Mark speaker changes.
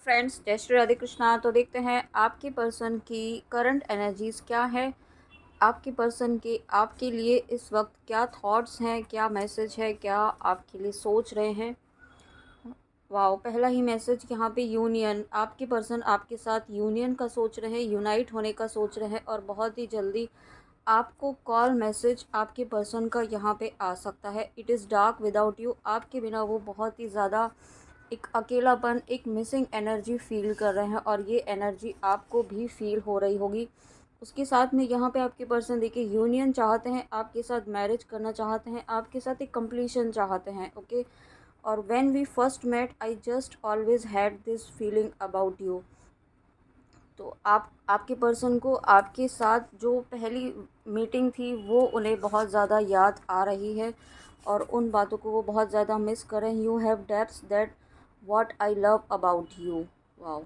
Speaker 1: Friends, जय श्री राधे कृष्णा। तो देखते हैं आपके पर्सन की करंट एनर्जीज क्या है, आपके पर्सन के आपके लिए इस वक्त क्या थॉट्स हैं, क्या मैसेज है, क्या आपके लिए सोच रहे हैं। वाओ, पहला ही मैसेज यहाँ पे यूनियन। आपके पर्सन आपके साथ यूनियन का सोच रहे हैं, यूनाइट होने का सोच रहे हैं और बहुत ही जल्दी आपको कॉल मैसेज आपके पर्सन का यहाँ पे आ सकता है। It is dark without you. आपके बिना वो बहुत ही ज़्यादा एक अकेलापन, एक मिसिंग एनर्जी फ़ील कर रहे हैं और ये एनर्जी आपको भी फ़ील हो रही होगी। उसके साथ में यहाँ पे आपके पर्सन देखिए यूनियन चाहते हैं, आपके साथ मैरिज करना चाहते हैं, आपके साथ एक कंप्लीशन चाहते हैं। ओके, और when we first met I just always had this feeling about you. तो आपके पर्सन को आपके साथ जो पहली मीटिंग थी वो उन्हें बहुत ज़्यादा याद आ रही है और उन बातों को वो बहुत ज़्यादा मिस करें। You have depths that what I love about you. Wow.